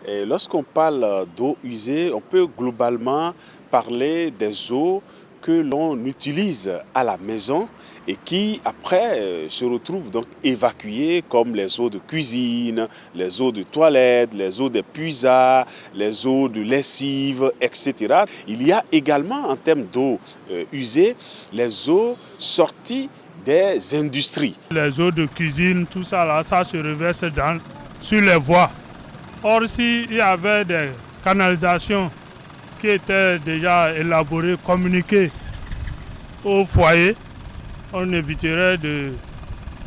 Et lorsqu'on parle d'eau usée, on peut globalement parler des eaux que l'on utilise à la maison et qui après se retrouvent donc évacuées comme les eaux de cuisine, les eaux de toilette, les eaux des puisards, les eaux de lessive, etc. Il y a également en termes d'eau usée les eaux sorties des industries. Les eaux de cuisine, tout ça là, ça se reverse sur les voies. Or, s'il y avait des canalisations qui étaient déjà élaborées, communiquées au foyer, on éviterait de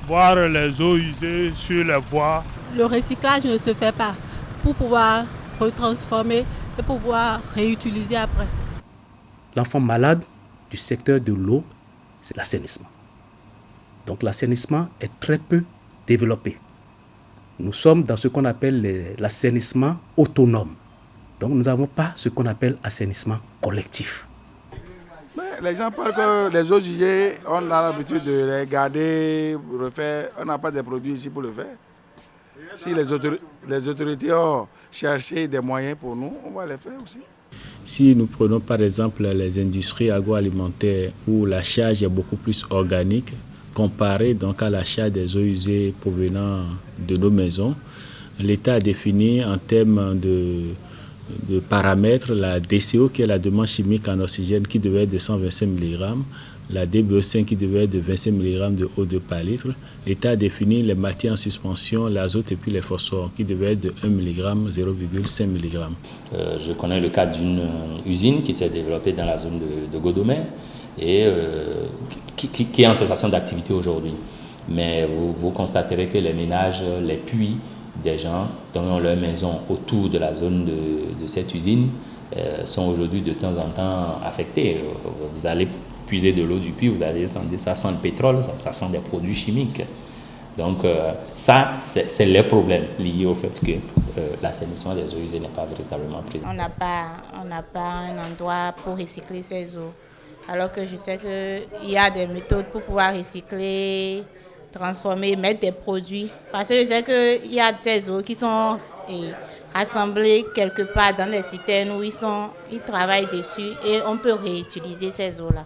voir les eaux usées sur les voies. Le recyclage ne se fait pas pour pouvoir retransformer et pouvoir réutiliser après. L'enfant malade du secteur de l'eau, c'est l'assainissement. Donc l'assainissement est très peu développé. Nous sommes dans ce qu'on appelle l'assainissement autonome. Donc nous n'avons pas ce qu'on appelle assainissement collectif. Mais les gens parlent que les eaux usées, on a l'habitude de les garder, refaire. On n'a pas de produits ici pour le faire. Si les autorités ont cherché des moyens pour nous, on va les faire aussi. Si nous prenons par exemple les industries agroalimentaires où la charge est beaucoup plus organique, comparé donc à la charge des eaux usées provenant de nos maisons, l'État a défini en termes de paramètres la DCO qui est la demande chimique en oxygène qui devait être de 125 mg, la DBO5 qui devait être de 25 mg de O2 par litre. L'État a défini les matières en suspension, l'azote et puis les phosphores qui devaient être de 1 mg, 0,5 mg. Je connais le cas d'une usine qui s'est développée dans la zone de Godomè et qui est en cessation d'activité aujourd'hui. Mais vous constaterez que les ménages, les puits des gens dans leur maison autour de la zone de cette usine sont aujourd'hui de temps en temps affectés. Vous allez puiser de l'eau du puits, vous allez sentir ça sent le pétrole, ça sent des produits chimiques. Donc ça, c'est les problèmes liés au fait que l'assainissement des eaux usées n'est pas véritablement présent. On n'a pas un endroit pour recycler ces eaux. Alors que je sais qu'il y a des méthodes pour pouvoir recycler, transformer, mettre des produits. Parce que je sais qu'il y a ces eaux qui sont rassemblées quelque part dans des citernes où ils travaillent dessus et on peut réutiliser ces eaux-là.